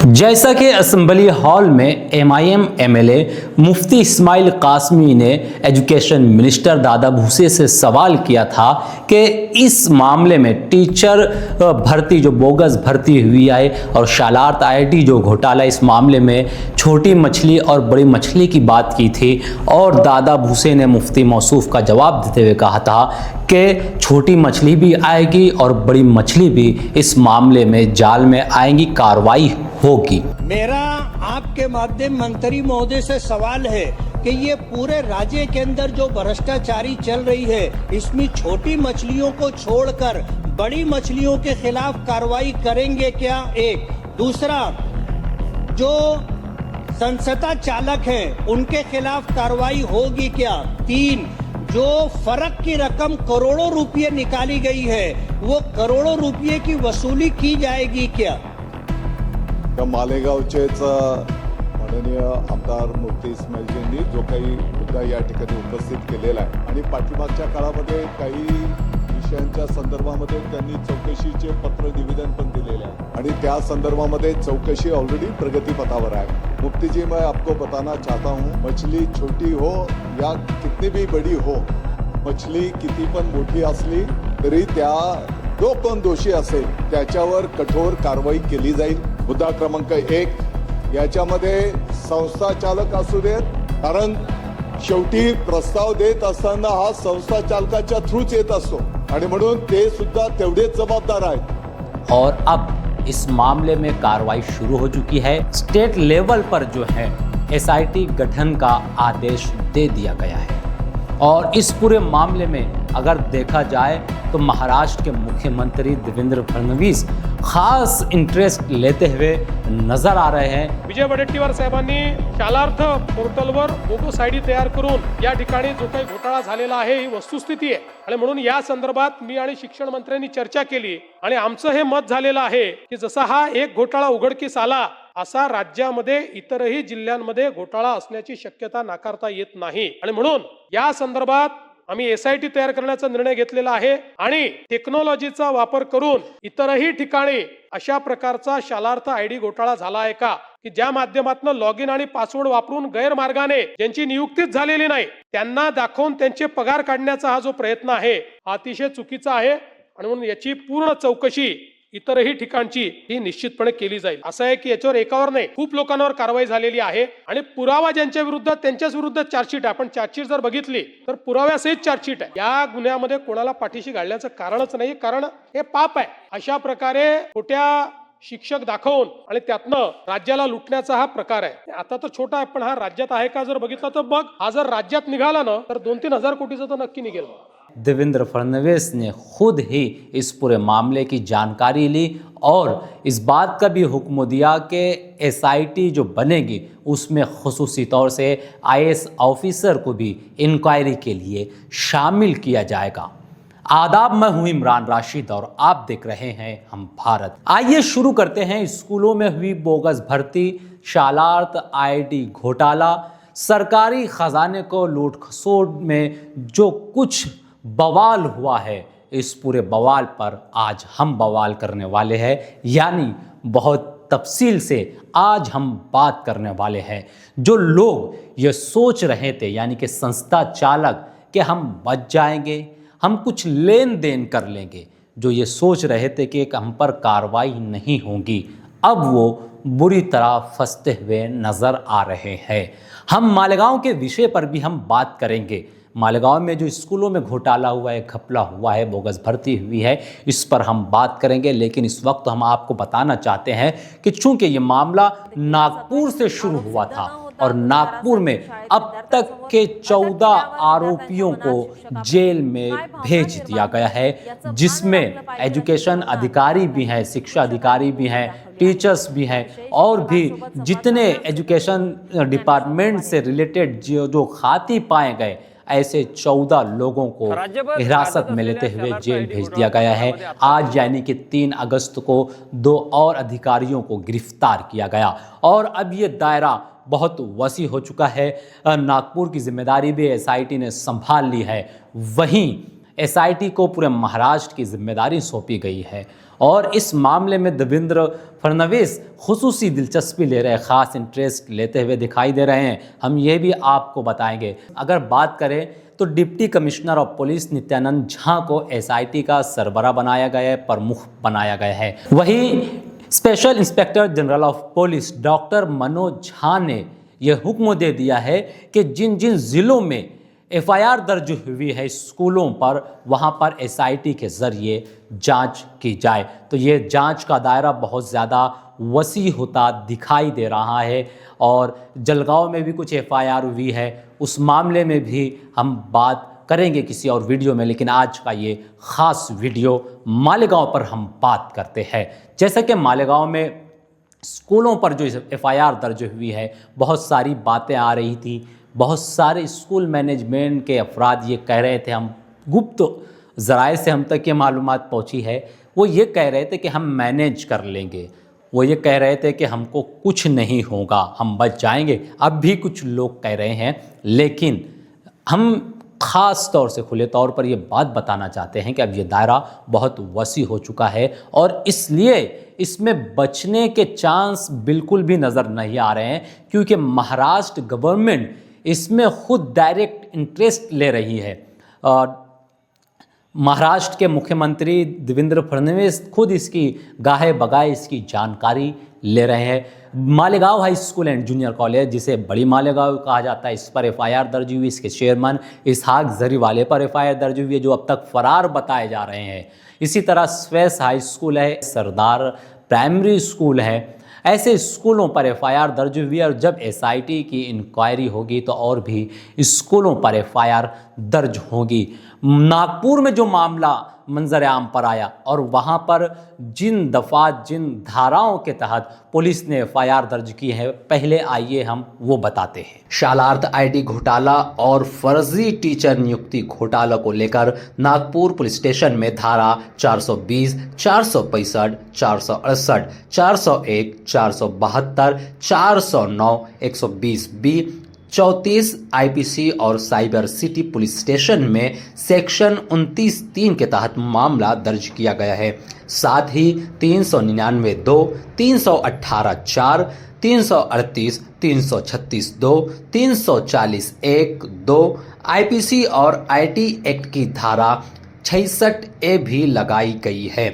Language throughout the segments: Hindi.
जैसा कि असेंबली हॉल में एमआईएम एमएलए मुफ्ती इस्माइल कासमी ने एजुकेशन मिनिस्टर दादा भूसे से सवाल किया था कि इस मामले में टीचर भर्ती जो बोगस भर्ती हुई है और शालार्त आईआईटी जो घोटाला, इस मामले में छोटी मछली और बड़ी मछली की बात की थी और दादा भूसे ने मुफ्ती मौसूफ का जवाब देते हुए कहा था कि छोटी मछली भी आएगी और बड़ी मछली भी इस मामले में जाल में आएंगी, कार्रवाई होगी। मेरा आपके माध्यम मंत्री महोदय से सवाल है कि ये पूरे राज्य के अंदर जो भ्रष्टाचारी चल रही है, इसमें छोटी मछलियों को छोड़कर बड़ी मछलियों के खिलाफ कार्रवाई करेंगे क्या? एक। दूसरा, जो संस्था चालक हैं उनके खिलाफ कार्रवाई होगी क्या? तीन, जो फर्क की रकम करोड़ों रुपये निकाली गई है, वो करोड़ों रुपये की वसूली की जाएगी क्या? मालेगावचेच माननीय आमदार मुफ्ती इस्माईलजींनी जो काही मुद्दा या ठिकाणी उपस्थित केलेला आहे आणि पाठीमागच्या काळामध्ये काही विषयांच्या संदर्भामध्ये त्यांनी चौकशीचे पत्र निवेदन पण दिलेले आहे आणि त्या संदर्भामध्ये चौकशी ऑलरेडी प्रगतिपथावर आहे। मुफ्ती जी, मैं आपको बताना चाहता हूँ, मछली छोटी हो या कितनी भी बड़ी हो, मछली किती पण मोठी असली तरी त्या जो कोण दोषी असेल त्याच्यावर कठोर कारवाई केली जाईल। मुद्दा क्रमांक 1, याच्यामध्ये संस्था चालक असू देत, कारण शेवटी प्रस्ताव देत असताना हा संस्था चालकाच्या थ्रूच येत असतो आणि म्हणून ते सुद्धा तेवढेच जबाबदार आहेत। और अब इस मामले में कार्रवाई शुरू हो चुकी है। स्टेट लेवल पर जो है एसआईटी गठन का आदेश दे दिया गया है और इस पूरे मामले में अगर देखा जाए तो महाराष्ट्र के मुख्यमंत्री देवेंद्र फडणवीस खास इंटरेस्ट लेते हुए नजर आ रहे हैं। विजय वडेट्टीवार साहेबांनी शालार्थ पोर्टलवर बोगस आयडी तयार करून या ठिकाणी जो काही घोटाळा झालेला आहे ही वस्तुस्थिती आहे आणि म्हणून या संदर्भात मी आणि शिक्षण मंत्र्यांनी चर्चा केली आणि आमचं हे मत झालेलं आहे की जसा हा एक घोटाळा उघडकीस आला, असा राज्यामध्ये इतरही जिल्ह्यांमध्ये घोटाळा असण्याची शक्यता नाकारता येत नाही आणि म्हणून या संदर्भात आम्ही एसआयटी तयार करण्याचा निर्णय घेतलेला आहे आणि टेक्नॉलॉजीचा वापर करून इतरही ठिकाणी अशा प्रकारचा शालार्थ आयडी घोटाळा झाला आहे का, की ज्या माध्यमातून लॉग इन आणि पासवर्ड वापरून गैरमार्गाने ज्यांची नियुक्तीच झालेली नाही त्यांना दाखवून त्यांचे पगार काढण्याचा हा जो प्रयत्न आहे हा अतिशय चुकीचा आहे आणि म्हणून याची पूर्ण चौकशी इतरही ठिकाणची ही निश्चितपणे केली जाईल। असं आहे की याच्यावर एकावर नाही खूप लोकांवर कारवाई झालेली आहे आणि पुरावा ज्यांच्या विरुद्ध त्यांच्याच विरुद्ध चार्जशीट आहे। आपण चार्जशीट जर बघितली तर पुराव्यासहित चार्जशीट आहे। या गुन्ह्यामध्ये कोणाला पाठीशी घालण्याचं कारणच नाही, कारण हे पाप आहे। अशा प्रकारे खोट्या शिक्षक दाखवून आणि त्यातनं राज्याला लुटण्याचा हा प्रकार आहे। आता तर छोटा आहे पण हा राज्यात आहे का जर बघितलं तर बघ, हा जर राज्यात निघाला ना तर 2-3 हजार कोटीचा तर नक्की निघेल। देवेंद्र फडणवीस ने खुद ही इस पूरे मामले की जानकारी ली और इस बात का भी हुक्म दिया कि एसआईटी जो बनेगी उसमें खुसूसी तौर से आईएएस ऑफिसर को भी इंक्वायरी के लिए शामिल किया जाएगा। आदाब, मैं हूं इमरान राशिद और आप देख रहे हैं हम भारत। आइए शुरू करते हैं स्कूलों में हुई बोगस भर्ती, शालार्त आईआईटी घोटाला, सरकारी खजाने को लूट खसोट में जो कुछ बवाल हुआ है, इस पूरे बवाल पर आज हम बवाल करने वाले हैं, यानी बहुत तफसील से आज हम बात करने वाले हैं। जो लोग ये सोच रहे थे, यानी कि संस्था चालक, कि हम बच जाएंगे, हम कुछ लेन देन कर लेंगे, जो ये सोच रहे थे कि हम पर कार्रवाई नहीं होगी, अब वो बुरी तरह फंसते हुए नजर आ रहे हैं। हम मालेगांव के विषय पर भी हम बात करेंगे। मालेगांव में जो स्कूलों में घोटाला हुआ है, घपला हुआ है, बोगस भर्ती हुई है, इस पर हम बात करेंगे। लेकिन इस वक्त हम आपको बताना चाहते हैं कि चूंकि ये मामला नागपुर से शुरू हुआ था और नागपुर में अब तक के 14 आरोपियों को जेल में भेज दिया गया है, जिसमें एजुकेशन अधिकारी भी हैं, शिक्षा अधिकारी भी हैं, टीचर्स भी हैं और भी जितने एजुकेशन डिपार्टमेंट से रिलेटेड जो खाती पाए गए, ऐसे 14 लोगों को हिरासत में लेते हुए जेल भेज दिया गया है। आज यानी कि 3 अगस्त को 2 और अधिकारियों को गिरफ्तार किया गया और अब ये दायरा बहुत वसी हो चुका है। नागपुर की जिम्मेदारी भी एसआईटी ने संभाल ली है। वहीं एसआईटी को पूरे महाराष्ट्र की जिम्मेदारी सौंपी गई है और इस मामले में देवेंद्र फडणवीस खुसूसी दिलचस्पी ले रहे, ख़ास इंटरेस्ट लेते हुए दिखाई दे रहे हैं। हम ये भी आपको बताएंगे। अगर बात करें तो deputy commissioner of police Nityanand Jha को एसआईटी का सरबराह बनाया गया है, प्रमुख बनाया गया है। वहीं special inspector general of police doctor Manoj Jha ने यह हुक्म दे दिया है कि जिन जिन जिलों में एफआईआर दर्ज हुई है स्कूलों पर, वहां पर एसआईटी के जरिए जांच की जाए। तो ये जांच का दायरा बहुत ज़्यादा वसी होता दिखाई दे रहा है और जलगांव में भी कुछ एफआईआर हुई है, उस मामले में भी हम बात करेंगे किसी और वीडियो में, लेकिन आज का ये ख़ास वीडियो मालेगांव पर हम बात करते हैं। जैसा कि मालेगांव में स्कूलों पर जो एफआईआर दर्ज हुई है, बहुत सारी बातें आ रही थी, बहुत सारे स्कूल मैनेजमेंट के अफराद ये कह रहे थे, हम गुप्त ज़राए से हम तक ये मालूमात पहुंची है, वो ये कह रहे थे कि हम मैनेज कर लेंगे, वो ये कह रहे थे कि हमको कुछ नहीं होगा, हम बच जाएंगे। अब भी कुछ लोग कह रहे हैं, लेकिन हम ख़ास तौर से खुले तौर पर ये बात बताना चाहते हैं कि अब ये दायरा बहुत वसी हो चुका है और इसलिए इसमें बचने के चांस बिल्कुल भी नज़र नहीं आ रहे हैं, क्योंकि महाराष्ट्र गवर्नमेंट इसमें खुद डायरेक्ट इंटरेस्ट ले रही है। महाराष्ट्र के मुख्यमंत्री देवेंद्र फडणवीस खुद इसकी गाहे बगाए इसकी जानकारी ले रहे हैं। Malegaon high school and junior college, जिसे बड़ी मालेगांव कहा जाता है, इस पर एफआईआर दर्ज हुई। इसके चेयरमैन इसहाक जरीवाले पर एफआईआर दर्ज हुई है, जो अब तक फरार बताए जा रहे हैं। इसी तरह स्वेस हाई स्कूल है, सरदार प्राइमरी स्कूल है, ऐसे स्कूलों पर एफआईआर दर्ज हुई है और जब एसआईटी की इंक्वायरी होगी तो और भी स्कूलों पर एफआईआर दर्ज होगी। नागपुर में जो मामला मंजर आम पर आया और वहाँ पर जिन दफ़ात जिन धाराओं के तहत पुलिस ने एफआईआर दर्ज की है, पहले आइए हम वो बताते हैं। शालार्थ आईडी घोटाला और फर्जी टीचर नियुक्ति घोटाला को लेकर नागपुर पुलिस स्टेशन में धारा 420, 465, 468, 401, 472, 409, 120B, 34 आईपीसी और साइबर सिटी पुलिस स्टेशन में सेक्शन 29(3) के तहत मामला दर्ज किया गया है। साथ ही 399(2), 318(4), 338, 336(2), 340(1)(2) आईपीसी और आईटी एक्ट की धारा 66A भी लगाई गई है।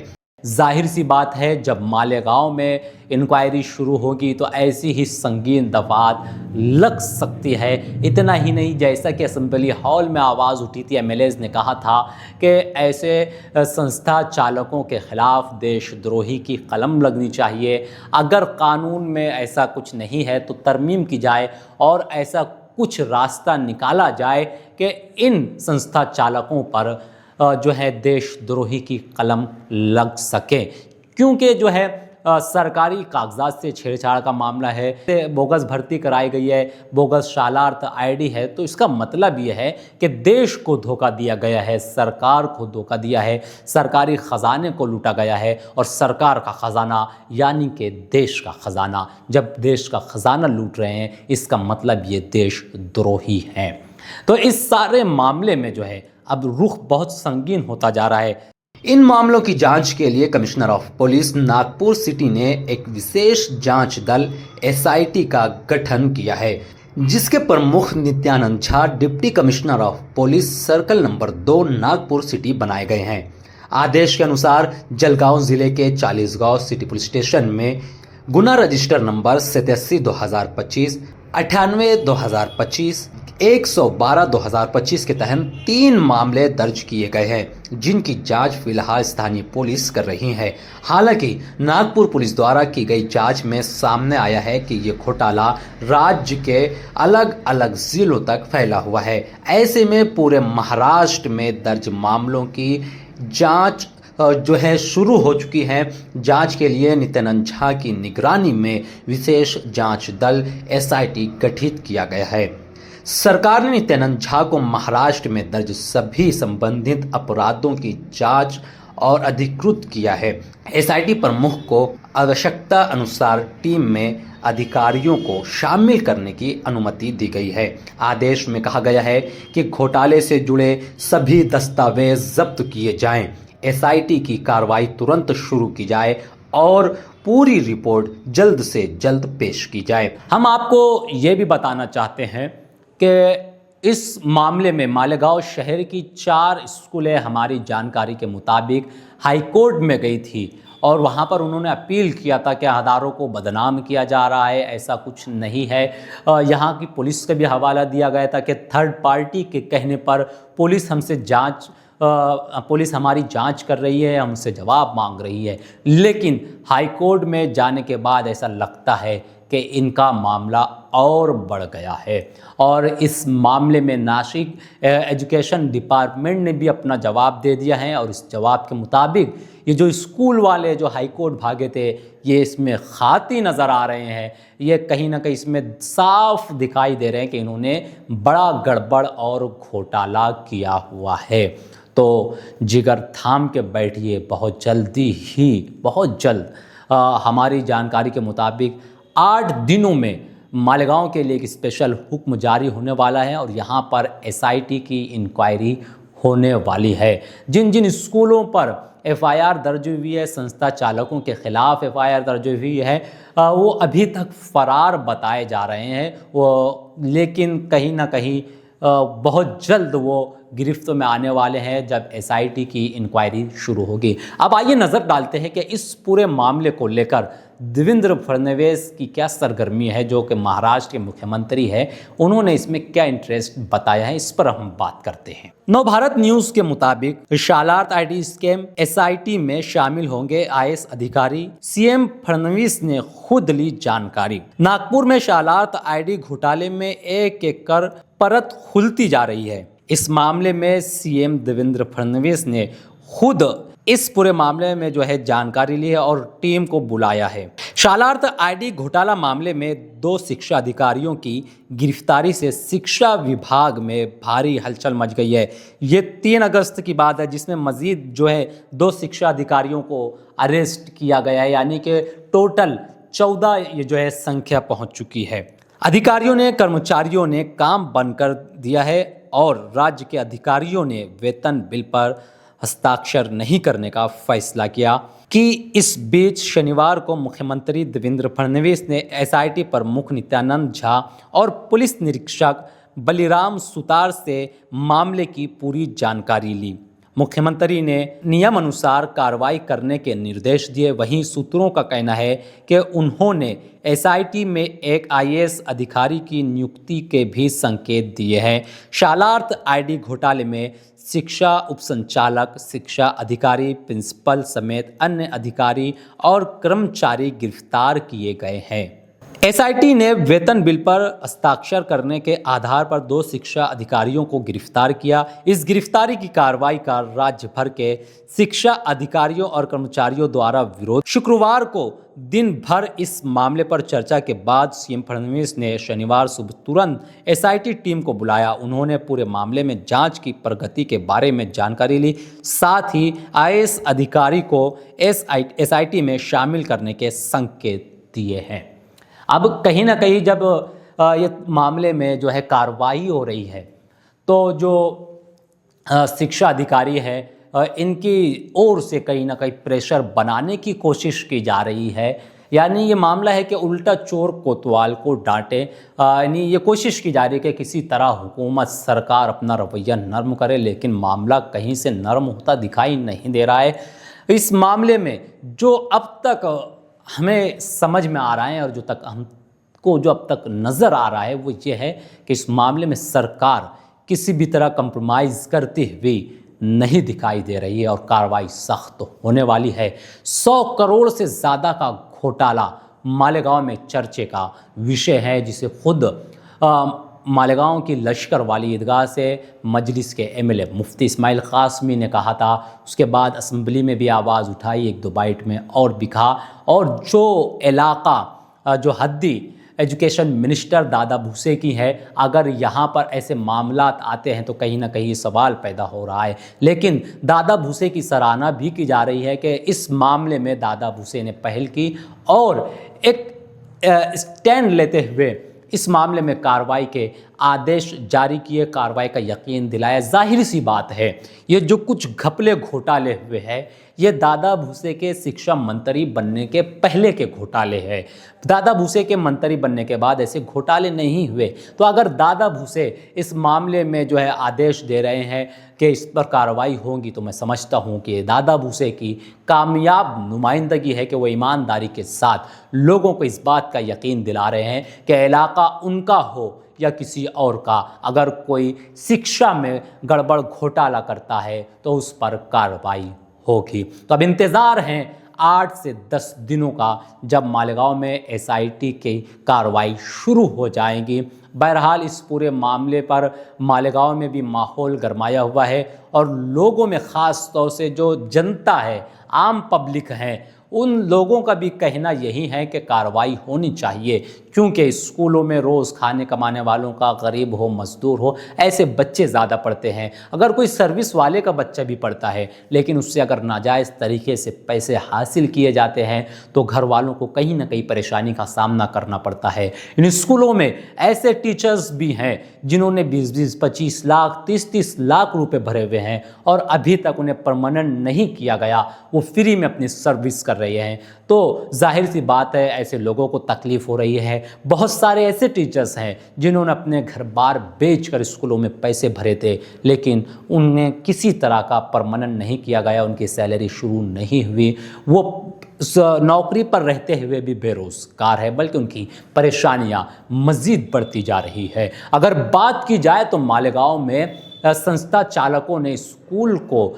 जाहिर सी बात है, जब मालेगांव में इंक्वायरी शुरू होगी तो ऐसी ही संगीन दफात लग सकती है। इतना ही नहीं, जैसा कि असेंबली हॉल में आवाज़ उठी थी, एमएलएज ने कहा था कि ऐसे संस्था चालकों के खिलाफ देशद्रोही की कलम लगनी चाहिए। अगर कानून में ऐसा कुछ नहीं है तो तरमीम की जाए और ऐसा कुछ रास्ता निकाला जाए कि इन संस्था चालकों पर जो है देशद्रोही की कलम लग सके, क्योंकि जो है सरकारी कागजात से छेड़छाड़ का मामला है, बोगस भर्ती कराई गई है, बोगस शालार्थ आईडी है, तो इसका मतलब ये है कि देश को धोखा दिया गया है, सरकार को धोखा दिया है, सरकारी ख़जाने को लूटा गया है। और सरकार का ख़जाना यानी कि देश का ख़जाना, जब देश का ख़जाना लूट रहे हैं, इसका मतलब ये देशद्रोही हैं। तो इस सारे मामले में जो है अब रुख बहुत संगीन होता जा रहा है। इन मामलों की जांच के लिए commissioner of police Nagpur city ने एक विशेष जांच दल एसआईटी का गठन किया है, जिसके प्रमुख Nityanand Jha deputy commissioner of police circle number 2 Nagpur city बनाए गए हैं। आदेश के अनुसार जलगांव जिले के 40 गांव सिटी पुलिस स्टेशन में गुना रजिस्टर नंबर 87/2025, 98/2025, 112/2025 के तहत 3 मामले दर्ज किए गए हैं, जिनकी जांच फिलहाल स्थानीय पुलिस कर रही है। हालांकि नागपुर पुलिस द्वारा की गई जांच में सामने आया है कि ये घोटाला राज्य के अलग अलग जिलों तक फैला हुआ है। ऐसे में पूरे महाराष्ट्र में दर्ज मामलों की जांच जो है शुरू हो चुकी है। जांच के लिए नित्यानंद झा की निगरानी में विशेष जांच दल एसआईटी गठित किया गया है। सरकार ने नित्यानंद झा को महाराष्ट्र में दर्ज सभी संबंधित अपराधों की जांच और अधिकृत किया है। एसआईटी प्रमुख को आवश्यकता अनुसार टीम में अधिकारियों को शामिल करने की अनुमति दी गई है। आदेश में कहा गया है कि घोटाले से जुड़े सभी दस्तावेज जब्त किए जाएं, एसआईटी की कार्रवाई तुरंत शुरू की जाए और पूरी रिपोर्ट जल्द से जल्द पेश की जाए। हम आपको ये भी बताना चाहते हैं कि इस मामले में मालेगांव शहर की 4 स्कूलें हमारी जानकारी के मुताबिक हाईकोर्ट में गई थी और वहाँ पर उन्होंने अपील किया था कि अदारों को बदनाम किया जा रहा है, ऐसा कुछ नहीं है। यहाँ की पुलिस का भी हवाला दिया गया था कि थर्ड पार्टी के कहने पर पुलिस हमारी जांच कर रही है, हमसे जवाब मांग रही है। लेकिन हाईकोर्ट में जाने के बाद ऐसा लगता है कि इनका मामला और बढ़ गया है और इस मामले में नासिक एजुकेशन डिपार्टमेंट ने भी अपना जवाब दे दिया है और इस जवाब के मुताबिक ये जो स्कूल वाले जो हाईकोर्ट भागे थे ये इसमें खाती नज़र आ रहे हैं। ये कहीं ना कहीं इसमें साफ दिखाई दे रहे हैं कि इन्होंने बड़ा गड़बड़ और घोटाला किया हुआ है। तो जिगर थाम के बैठिए, बहुत जल्द हमारी जानकारी के मुताबिक 8 दिनों में मालेगांव के लिए एक स्पेशल हुक्म जारी होने वाला है और यहाँ पर एसआईटी की इंक्वायरी होने वाली है। जिन जिन स्कूलों पर एफआईआर दर्ज हुई है, संस्था चालकों के खिलाफ एफआईआर दर्ज हुई है, वो अभी तक फरार बताए जा रहे हैं लेकिन कहीं ना कहीं बहुत जल्द वो गिरफ्त में आने वाले हैं जब एसआईटी की इंक्वायरी शुरू होगी। अब आइए नज़र डालते हैं कि इस पूरे मामले को लेकर देवेंद्र फडणवीस की क्या सरगर्मी है, जो कि महाराष्ट्र के मुख्यमंत्री है, उन्होंने इसमें क्या इंटरेस्ट बताया है, इस पर हम बात करते हैं। नवभारत न्यूज के मुताबिक शालार्थ आईडी स्कैम एसआईटी में शामिल होंगे आईएएस अधिकारी, सीएम फडणवीस ने खुद ली जानकारी। नागपुर में शालार्थ आईडी घोटाले में एक कर परत खुलती जा रही है। इस मामले में सीएम देवेंद्र फडणवीस ने खुद इस पूरे मामले में जो है जानकारी ली है और टीम को बुलाया है। शालार्थ आईडी घोटाला मामले में 2 शिक्षा अधिकारियों की गिरफ्तारी से शिक्षा विभाग में भारी हलचल मच गई है। ये 3 अगस्त की बात है जिसमें मजीद जो है 2 शिक्षा अधिकारियों को अरेस्ट किया गया है, यानी कि टोटल 14 ये जो है संख्या पहुंच चुकी है। अधिकारियों ने कर्मचारियों ने काम बंद कर दिया है और राज्य के अधिकारियों ने वेतन बिल पर हस्ताक्षर नहीं करने का फैसला किया कि इस बीच शनिवार को मुख्यमंत्री देवेंद्र फडणवीस ने एसआईटी प्रमुख नित्यानंद झा और पुलिस निरीक्षक बलिराम सुतार से मामले की पूरी जानकारी ली। मुख्यमंत्री ने नियम अनुसार कार्रवाई करने के निर्देश दिए। वहीं सूत्रों का कहना है कि उन्होंने एसआईटी में एक आईएएस अधिकारी की नियुक्ति के भी संकेत दिए हैं। शालार्थ आईडी घोटाले में शिक्षा उपसंचालक, शिक्षा अधिकारी, प्रिंसिपल समेत अन्य अधिकारी और कर्मचारी गिरफ्तार किए गए हैं। एसआईटी ने वेतन बिल पर हस्ताक्षर करने के आधार पर 2 शिक्षा अधिकारियों को गिरफ्तार किया। इस गिरफ्तारी की कार्रवाई का राज्य भर के शिक्षा अधिकारियों और कर्मचारियों द्वारा विरोध। शुक्रवार को दिन भर इस मामले पर चर्चा के बाद सीएम फडणवीस ने शनिवार सुबह तुरंत एसआईटी टीम को बुलाया। उन्होंने पूरे मामले में जांच की प्रगति के बारे में जानकारी ली, साथ ही आईएएस अधिकारी को एसआईटी में शामिल करने के संकेत दिए हैं। अब कहीं ना कहीं जब ये मामले में जो है कार्रवाई हो रही है तो जो शिक्षा अधिकारी है इनकी ओर से कहीं ना कहीं प्रेशर बनाने की कोशिश की जा रही है। यानी ये मामला है कि उल्टा चोर कोतवाल को डांटे, यानी ये कोशिश की जा रही है कि किसी तरह हुकूमत सरकार अपना रवैया नरम करे, लेकिन मामला कहीं से नरम होता दिखाई नहीं दे रहा है। इस मामले में जो अब तक हमें समझ में आ रहा है और जो अब तक नज़र आ रहा है वो ये है कि इस मामले में सरकार किसी भी तरह कंप्रोमाइज़ करते हुए नहीं दिखाई दे रही है और कार्रवाई सख्त होने वाली है। 100 करोड़ से ज़्यादा का घोटाला मालेगांव में चर्चे का विषय है, जिसे खुद मालेगांव की लश्कर वाली ईदगाह से मजलिस के एमएलए मुफ्ती इस्माइल कासमी ने कहा था। उसके बाद असेंबली में भी आवाज़ उठाई, 1-2 बाइट में और भी कहा। और जो इलाका जो हद्दी एजुकेशन मिनिस्टर दादा भूसे की है, अगर यहाँ पर ऐसे मामला आते हैं तो कहीं ना कहीं सवाल पैदा हो रहा है। लेकिन दादा भूसे की सराहना भी की जा रही है कि इस मामले में दादा भूसे ने पहल की और एक स्टैंड लेते हुए इस मामले में कार्रवाई के आदेश जारी किए, कार्रवाई का यकीन दिलाया। जाहिर सी बात है, ये जो कुछ घपले घोटाले हुए हैं, ये दादा भूसे के शिक्षा मंत्री बनने के पहले के घोटाले हैं। दादा भूसे के मंत्री बनने के बाद ऐसे घोटाले नहीं हुए। तो अगर दादा भूसे इस मामले में जो है आदेश दे रहे हैं कि इस पर कार्रवाई होगी, तो मैं समझता हूँ कि दादा भूसे की कामयाब नुमाइंदगी है कि वो ईमानदारी के साथ लोगों को इस बात का यकीन दिला रहे हैं कि इलाका उनका हो या किसी और का, अगर कोई शिक्षा में गड़बड़ घोटाला करता है तो उस पर कार्रवाई होगी। तो अब इंतज़ार हैं 8 से 10 दिनों का, जब मालेगांव में एसआईटी की कार्रवाई शुरू हो जाएगी। बहरहाल इस पूरे मामले पर मालेगांव में भी माहौल गरमाया हुआ है और लोगों में ख़ास तौर से जो जनता है, आम पब्लिक है, उन लोगों का भी कहना यही है कि कार्रवाई होनी चाहिए, क्योंकि स्कूलों में रोज़ खाने कमाने वालों का, गरीब हो, मजदूर हो, ऐसे बच्चे ज़्यादा पढ़ते हैं। अगर कोई सर्विस वाले का बच्चा भी पढ़ता है, लेकिन उससे अगर नाजायज़ तरीके से पैसे हासिल किए जाते हैं, तो घर वालों को कहीं ना कहीं परेशानी का सामना करना पड़ता है। इन स्कूलों में ऐसे टीचर्स भी हैं जिन्होंने 20-20, 25 लाख, 30-30 लाख रुपए भरे हुए हैं और अभी तक उन्हें परमानेंट नहीं किया गया, वो फ्री में अपनी सर्विस कर रहे हैं। तो जाहिर सी बात है, ऐसे लोगों को तकलीफ हो रही है। बहुत सारे ऐसे टीचर्स हैं जिन्होंने अपने घर बार बेचकर स्कूलों में पैसे भरे थे, लेकिन उन्हें किसी तरह का परमानेंट नहीं किया गया, उनकी सैलरी शुरू नहीं हुई। वो नौकरी पर रहते हुए भी बेरोजगार है, बल्कि उनकी परेशानियां मज़ीद बढ़ती जा रही है। अगर बात की जाए तो मालेगांव में संस्था चालकों ने स्कूल को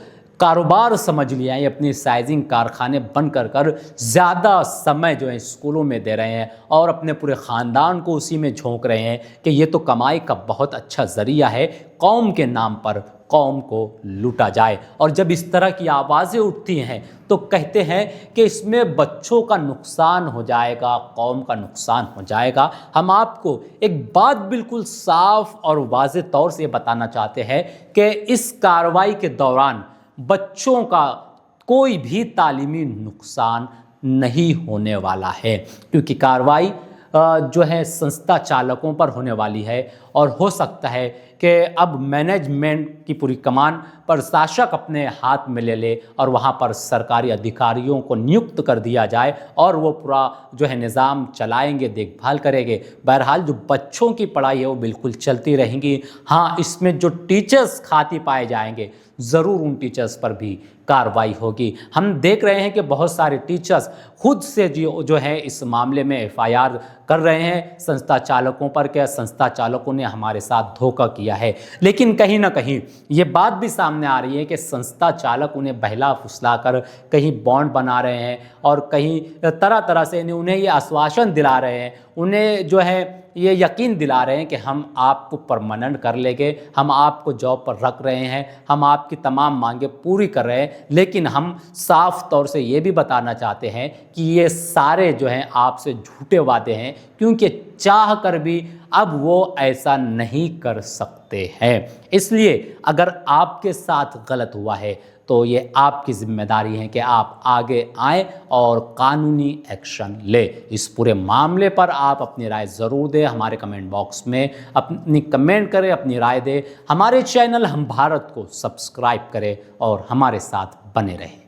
कारोबार समझ लिया है, अपनी साइजिंग कारखाने बन कर ज़्यादा समय जो है स्कूलों में दे रहे हैं और अपने पूरे ख़ानदान को उसी में झोंक रहे हैं कि ये तो कमाई का बहुत अच्छा ज़रिया है, कौम के नाम पर कौम को लूटा जाए। और जब इस तरह की आवाज़ें उठती हैं तो कहते हैं कि इसमें बच्चों का नुकसान हो जाएगा, कौम का नुकसान हो जाएगा। हम आपको एक बात बिल्कुल साफ और वाज़ेह तौर से बताना चाहते हैं कि इस कार्रवाई के दौरान बच्चों का कोई भी तालीमी नुकसान नहीं होने वाला है, क्योंकि कार्रवाई जो है संस्था चालकों पर होने वाली है। और हो सकता है कि अब मैनेजमेंट की पूरी कमान प्रशासक अपने हाथ में ले ले और वहाँ पर सरकारी अधिकारियों को नियुक्त कर दिया जाए और वो पूरा जो है निज़ाम चलाएंगे, देखभाल करेंगे। बहरहाल जो बच्चों की पढ़ाई है वो बिल्कुल चलती रहेंगी। हाँ, इसमें जो टीचर्स खाती पाए जाएंगे, ज़रूर उन टीचर्स पर भी कार्रवाई होगी। हम देख रहे हैं कि बहुत सारे टीचर्स खुद से जो है इस मामले में एफआईआर कर रहे हैं संस्था चालकों पर, क्या संस्था चालकों ने हमारे साथ धोखा किया है। लेकिन कहीं ना कहीं ये बात भी सामने आ रही है कि संस्था चालक उन्हें बहला फुसला कर कहीं बॉन्ड बना रहे हैं और कहीं तरह तरह से उन्हें ये आश्वासन दिला रहे हैं, उन्हें जो है ये यकीन दिला रहे हैं कि हम आपको परमानेंट कर लेंगे, हम आपको जॉब पर रख रहे हैं, हम आपकी तमाम मांगें पूरी कर रहे हैं। लेकिन हम साफ तौर से ये भी बताना चाहते हैं कि ये सारे जो हैं आपसे झूठे वादे हैं, क्योंकि चाह कर भी अब वो ऐसा नहीं कर सकते हैं। इसलिए अगर आपके साथ गलत हुआ है तो ये आपकी जिम्मेदारी है कि आप आगे आएं और कानूनी एक्शन ले। इस पूरे मामले पर आप अपनी राय ज़रूर दें, हमारे कमेंट बॉक्स में अपनी कमेंट करें, अपनी राय दें। हमारे चैनल हम भारत को सब्सक्राइब करें और हमारे साथ बने रहें।